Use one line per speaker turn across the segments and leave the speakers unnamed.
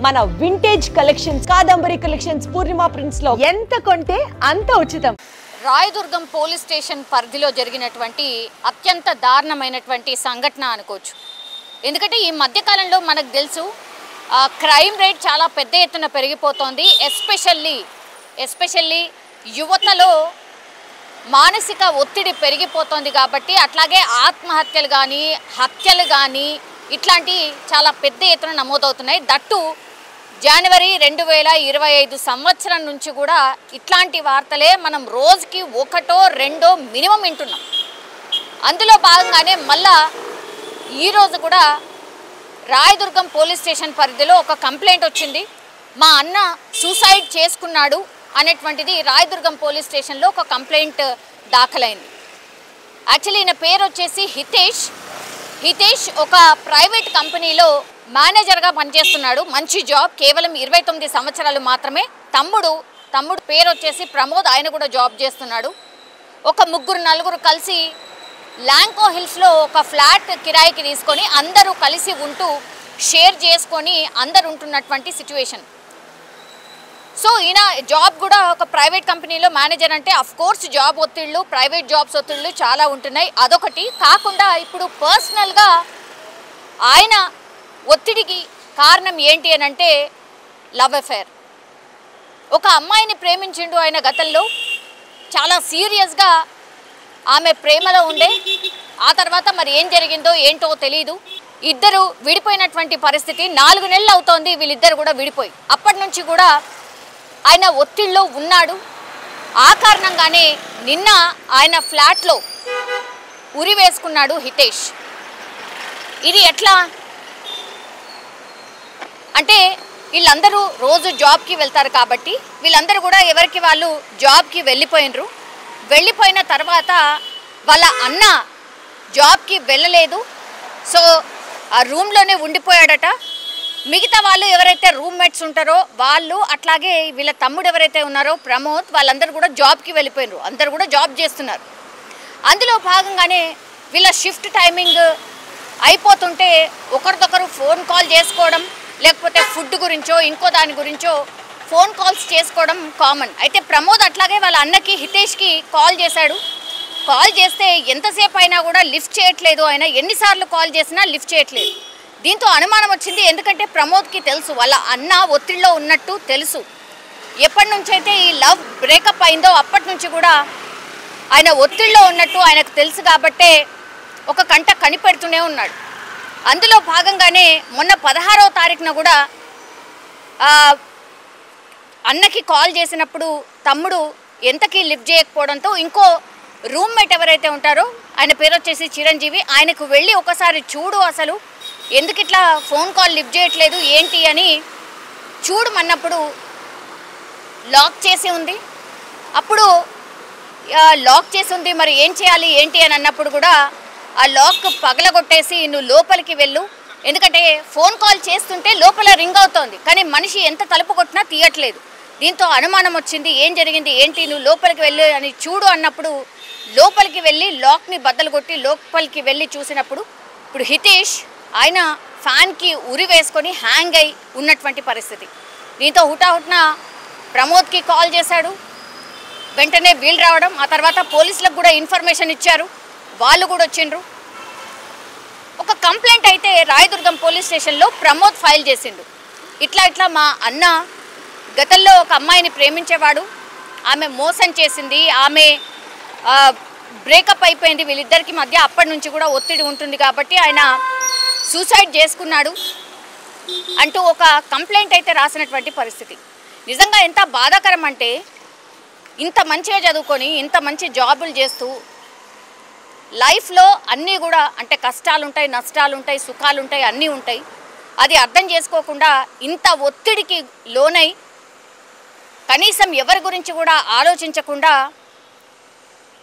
మన vintage collections Kadambari collections పూర్ణిమ prints లో ఎంత కొంటే అంత ఉచితం.
రాయదుర్గం పోలీస్ స్టేషన్ పరిధిలో జరిగినటువంటి అత్యంత దారుణమైనటువంటి సంఘటన అనుకోవచ్చు. ఎందుకంటే ఈ మధ్యకాలంలో మనకు తెలుసు క్రైమ్ రేట్ చాలా పెద్ద ఎత్తున పెరిగిపోతోంది. ఎస్పెషల్లీ యువతలో మానసిక ఒత్తిడి పెరిగిపోతోంది కాబట్టి అట్లాగే ఆత్మహత్యలు కానీ హత్యలు కానీ ఇట్లాంటి చాలా పెద్ద ఎత్తున నమోదవుతున్నాయి. దట్టు జనవరి 2025 సంవత్సరం నుంచి కూడా ఇట్లాంటి వార్తలే మనం రోజుకి ఒకటో రెండో మినిమం వింటున్నాం. అందులో భాగంగానే మళ్ళా ఈరోజు కూడా రాయదుర్గం పోలీస్ స్టేషన్ పరిధిలో ఒక కంప్లైంట్ వచ్చింది. మా అన్న సూసైడ్ చేసుకున్నాడు అనేటువంటిది రాయదుర్గం పోలీస్ స్టేషన్లో ఒక కంప్లైంట్ దాఖలైంది. యాక్చువల్లీ ఈయన పేరు వచ్చేసి హితేష్ ఒక ప్రైవేట్ కంపెనీలో మేనేజర్గా పనిచేస్తున్నాడు. మంచి జాబ్, కేవలం 29 సంవత్సరాలు మాత్రమే. తమ్ముడు పేరు వచ్చేసి ప్రమోద్, ఆయన కూడా జాబ్ చేస్తున్నాడు. ఒక 3-4 కలిసి ల్యాంకో హిల్స్లో ఒక ఫ్లాట్ కిరాయికి తీసుకొని అందరూ కలిసి ఉంటూ షేర్ చేసుకొని అందరు ఉంటున్నటువంటి సిచ్యువేషన్. సో ఈయన జాబ్ కూడా ఒక ప్రైవేట్ కంపెనీలో మేనేజర్ అంటే అఫ్కోర్స్ జాబ్ ఒత్తిళ్ళు, ప్రైవేట్ జాబ్స్ ఒత్తిళ్ళు చాలా ఉంటున్నాయి. అదొకటి కాకుండా ఇప్పుడు పర్సనల్గా ఆయన ఒత్తిడికి కారణం ఏంటి అని అంటే లవ్ అఫైర్. ఒక అమ్మాయిని ప్రేమించిండు ఆయన గతంలో, చాలా సీరియస్గా ఆమె ప్రేమలో ఉండే. ఆ తర్వాత మరి ఏం జరిగిందో ఏంటో తెలీదు. ఇద్దరు విడిపోయినటువంటి పరిస్థితి. 4 నెలలు అవుతోంది వీళ్ళిద్దరు కూడా విడిపోయి. అప్పటి నుంచి కూడా ఆయన ఒత్తిడిలో ఉన్నాడు. ఆ కారణంగానే నిన్న ఆయన ఫ్లాట్లో ఉరి వేసుకున్నాడు హితేష్. ఇది ఎట్లా అంటే వీళ్ళందరూ రోజు జాబ్కి వెళ్తారు కాబట్టి వీళ్ళందరూ కూడా ఎవరికి వాళ్ళు జాబ్కి వెళ్ళిపోయినరు. వెళ్ళిపోయిన తర్వాత వాళ్ళ అన్న జాబ్కి వెళ్ళలేదు. సో ఆ రూమ్లోనే ఉండిపోయాడట. మిగతా వాళ్ళు ఎవరైతే రూమ్మేట్స్ ఉంటారో వాళ్ళు, అట్లాగే వీళ్ళ తమ్ముడు ఎవరైతే ఉన్నారో ప్రమోద్, వాళ్ళందరూ కూడా జాబ్కి వెళ్ళిపోయినారు. అందరూ కూడా జాబ్ చేస్తున్నారు. అందులో భాగంగానే వీళ్ళ షిఫ్ట్ టైమింగ్ అయిపోతుంటే ఒకరికొకరు ఫోన్ కాల్ చేసుకోవడం, లేకపోతే ఫుడ్ గురించో ఇంకో దాని గురించో ఫోన్ కాల్స్ చేసుకోవడం కామన్. అయితే ప్రమోద్ అట్లాగే వాళ్ళ అన్నకి హితేష్కి కాల్ చేశాడు. కాల్ చేస్తే ఎంతసేపు అయినా కూడా లిఫ్ట్ చేయట్లేదు. ఆయన ఎన్నిసార్లు కాల్ చేసినా లిఫ్ట్ చేయట్లేదు. దీంతో అనుమానం వచ్చింది. ఎందుకంటే ప్రమోద్కి తెలుసు వాళ్ళ అన్న ఒత్తిడిలో ఉన్నట్టు తెలుసు. ఎప్పటి నుంచి అయితే ఈ లవ్ బ్రేకప్ అయిందో అప్పటి నుంచి కూడా ఆయన ఒత్తిడిలో ఉన్నట్టు ఆయనకు తెలుసు కాబట్టే ఒక కంట కనిపెడుతూనే ఉన్నాడు. అందులో భాగంగానే మొన్న 16వ తారీఖున కూడా అన్నకి కాల్ చేసినప్పుడు తమ్ముడు ఎంతకీ లిఫ్ట్ చేయకపోవడంతో ఇంకో రూమ్మేట్ ఎవరైతే ఉంటారో ఆయన పేరు వచ్చేసి చిరంజీవి, ఆయనకు వెళ్ళి ఒకసారి చూడు అసలు ఎందుకు ఇట్లా ఫోన్ కాల్ లిఫ్ట్ చేయట్లేదు ఏంటి అని చూడమన్నప్పుడు లాక్ చేసి ఉంది. అప్పుడు లాక్ చేసి ఉంది, మరి ఏం చేయాలి ఏంటి అని అన్నప్పుడు కూడా ఆ లాక్ పగలగొట్టేసి నువ్వు లోపలికి వెళ్ళు, ఎందుకంటే ఫోన్ కాల్ చేస్తుంటే లోపల రింగ్ అవుతోంది కానీ మనిషి ఎంత తలుపు కొట్టినా తీయట్లేదు. దీంతో అనుమానం వచ్చింది, ఏం జరిగింది ఏంటి, నువ్వు లోపలికి వెళ్ళు అని చూడు అన్నప్పుడు లోపలికి వెళ్ళి లాక్ని బద్దలు కొట్టి లోపలికి వెళ్ళి చూసినప్పుడు ఇప్పుడు హితేష్ ఆయన ఫ్యాన్కి ఉరి వేసుకొని హ్యాంగ్ అయి ఉన్నటువంటి పరిస్థితి. దీంతో హుటాహుట్న ప్రమోద్కి కాల్ చేశాడు. వెంటనే వీళ్ళు రావడం, ఆ తర్వాత పోలీసులకు కూడా ఇన్ఫర్మేషన్ ఇచ్చారు. వాళ్ళు కూడా వచ్చిండ్రు. ఒక కంప్లైంట్ అయితే రాయదుర్గం పోలీస్ స్టేషన్లో ప్రమోద్ ఫైల్ చేసిండు. ఇట్లా మా అన్న గతంలో ఒక అమ్మాయిని ప్రేమించేవాడు, ఆమె మోసం చేసింది, ఆమె బ్రేకప్ అయిపోయింది వీళ్ళిద్దరికి మధ్య, అప్పటి నుంచి కూడా ఒత్తిడి ఉంటుంది కాబట్టి ఆయన సూసైడ్ చేసుకున్నాడు అంటూ ఒక కంప్లైంట్ అయితే రాసినటువంటి పరిస్థితి. నిజంగా ఎంత బాధాకరం అంటే ఇంత మంచిగా చదువుకొని ఇంత మంచి జాబులు చేస్తూ లైఫ్లో అన్నీ కూడా అంటే కష్టాలు ఉంటాయి, నష్టాలు ఉంటాయి, సుఖాలు ఉంటాయి, అన్నీ ఉంటాయి. అది అర్థం చేసుకోకుండా ఇంత ఒత్తిడికి లోనై కనీసం ఎవరి గురించి కూడా ఆలోచించకుండా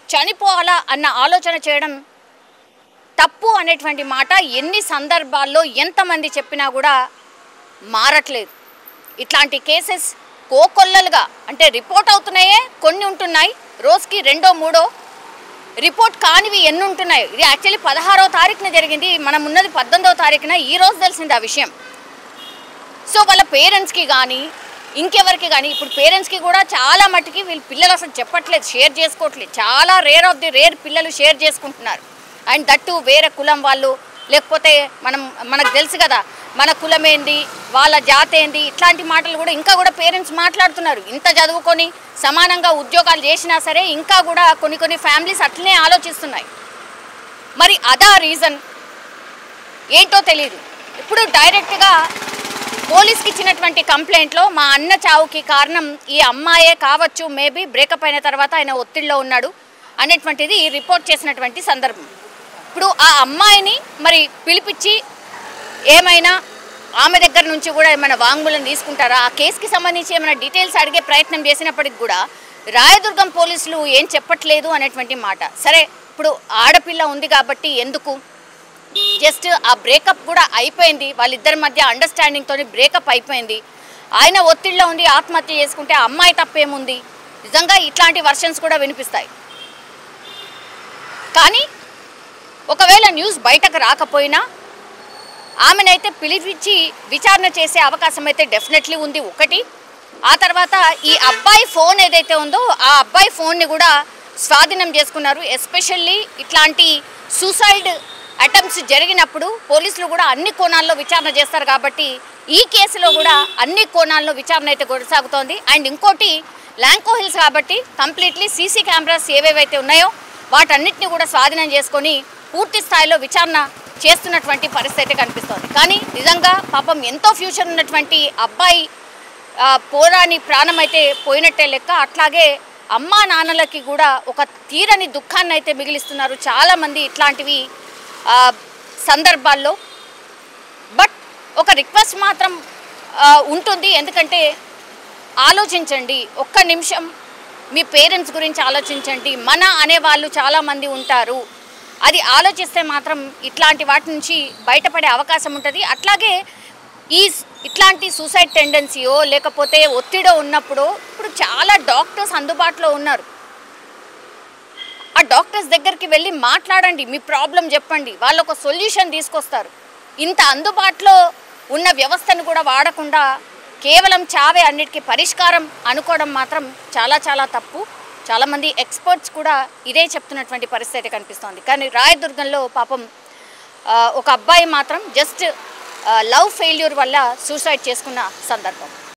చనిపోవాలా అన్న ఆలోచన చేయడం తప్పు అనేటువంటి మాట ఎన్ని సందర్భాల్లో ఎంతమంది చెప్పినా కూడా మారట్లేదు. ఇట్లాంటి కేసెస్ కోకొల్లలుగా అంటే రిపోర్ట్ అవుతున్నాయే కొన్ని ఉంటున్నాయి, రోజుకి 2-3 రిపోర్ట్ కానివి ఎన్ని ఉంటున్నాయి. ఇది యాక్చువల్లీ 16వ తారీఖున జరిగింది, మనం ఉన్నది 18వ తారీఖున, ఈ రోజు తెలిసింది ఆ విషయం. సో వాళ్ళ పేరెంట్స్కి కానీ ఇంకెవరికి కానీ, ఇప్పుడు పేరెంట్స్కి కూడా చాలా మట్టుకి వీళ్ళ పిల్లలు అసలు చెప్పట్లేదు, షేర్ చేసుకోవట్లేదు. చాలా రేర్ పిల్లలు షేర్ చేసుకుంటున్నారు. అండ్ దట్టు వేరే కులం వాళ్ళు, లేకపోతే మనకు తెలుసు కదా మన కులం ఏంది, వాళ్ళ జాతి ఏంది, ఇట్లాంటి మాటలు కూడా ఇంకా కూడా పేరెంట్స్ మాట్లాడుతున్నారు. ఇంత చదువుకొని సమానంగా ఉద్యోగాలు చేసినా సరే ఇంకా కూడా కొన్ని ఫ్యామిలీస్ అట్లనే ఆలోచిస్తున్నాయి. మరి అదా రీజన్ ఏంటో తెలియదు. ఇప్పుడు డైరెక్ట్గా పోలీస్కి ఇచ్చినటువంటి కంప్లైంట్లో మా అన్న చావుకి కారణం ఈ అమ్మాయే కావచ్చు, మేబీ బ్రేకప్ అయిన తర్వాత ఆయన ఒత్తిడిలో ఉన్నాడు అనేటువంటిది రిపోర్ట్ చేసినటువంటి సందర్భం. ఇప్పుడు ఆ అమ్మాయిని మరి పిలిపించి ఏమైనా ఆమె దగ్గర నుంచి కూడా ఏమైనా వాంగ్మూలం తీసుకుంటారా, ఆ కేసుకి సంబంధించి ఏమైనా డీటెయిల్స్ అడిగే ప్రయత్నం చేసినప్పటికి కూడా రాయదుర్గం పోలీసులు ఏం చెప్పట్లేదు అనేటువంటి మాట. సరే, ఇప్పుడు ఆడపిల్ల ఉంది కాబట్టి ఎందుకు, జస్ట్ ఆ బ్రేకప్ కూడా అయిపోయింది, వాళ్ళిద్దరి మధ్య అండర్స్టాండింగ్తో బ్రేకప్ అయిపోయింది. ఆయన ఒత్తిడిలో ఉండి ఆత్మహత్య చేసుకుంటే ఆ అమ్మాయి తప్పేముంది? నిజంగా ఇట్లాంటి వర్షన్స్ కూడా వినిపిస్తాయి. కానీ ఒకవేళ న్యూస్ బయటకు రాకపోయినా ఆమెనైతే పిలిపించి విచారణ చేసే అవకాశం అయితే డెఫినెట్లీ ఉంది ఒకటి. ఆ తర్వాత ఈ అబ్బాయి ఫోన్ ఏదైతే ఉందో ఆ అబ్బాయి ఫోన్ని కూడా స్వాధీనం చేసుకున్నారు. ఎస్పెషల్లీ ఇట్లాంటి సూసైడ్ అటెంప్ట్స్ జరిగినప్పుడు పోలీసులు కూడా అన్ని కోణాల్లో విచారణ చేస్తారు కాబట్టి ఈ కేసులో కూడా అన్ని కోణాల్లో విచారణ అయితే కొనసాగుతోంది. అండ్ ఇంకోటి ల్యాంకో హిల్స్ కాబట్టి కంప్లీట్లీ సీసీ కెమెరాస్ ఏవేవైతే ఉన్నాయో వాటన్నిటిని కూడా స్వాధీనం చేసుకొని పూర్తి స్థాయిలో విచారణ చేస్తున్నటువంటి పరిస్థితి కనిపిస్తోంది. కానీ నిజంగా పాపం ఎంతో ఫ్యూచర్ ఉన్నటువంటి అబ్బాయి పోరాని ప్రాణం అయితే పోయినట్టే లెక్క. అట్లాగే అమ్మా నాన్నలకి కూడా ఒక తీరని దుఃఖాన్ని అయితే మిగిలిస్తున్నారు చాలామంది ఇట్లాంటివి సందర్భాల్లో. బట్ ఒక రిక్వెస్ట్ మాత్రం ఉంటుంది, ఎందుకంటే ఆలోచించండి, ఒక్క నిమిషం మీ పేరెంట్స్ గురించి ఆలోచించండి. మన అనేవాళ్ళు చాలామంది ఉంటారు, అది ఆలోచిస్తే మాత్రం ఇట్లాంటి వాటి నుంచి బయటపడే అవకాశం ఉంటుంది. అట్లాగే ఇట్లాంటి సూసైడ్ టెండెన్సీయో లేకపోతే ఒత్తిడో ఉన్నప్పుడు ఇప్పుడు చాలా డాక్టర్స్ అందుబాటులో ఉన్నారు. ఆ డాక్టర్స్ దగ్గరికి వెళ్ళి మాట్లాడండి, మీ ప్రాబ్లం చెప్పండి, వాళ్ళు ఒక సొల్యూషన్ తీసుకొస్తారు. ఇంత అందుబాటులో ఉన్న వ్యవస్థను కూడా వాడకుండా కేవలం చావే అన్నిటికీ పరిష్కారం అనుకోవడం మాత్రం చాలా తప్పు. చాలామంది ఎక్స్పర్ట్స్ కూడా ఇదే చెప్తున్నటువంటి పరిస్థితి కనిపిస్తోంది. కానీ రాయదుర్గంలో పాపం ఒక అబ్బాయి మాత్రం జస్ట్ లవ్ ఫెయిల్యూర్ వల్ల సూసైడ్ చేసుకున్న సందర్భం.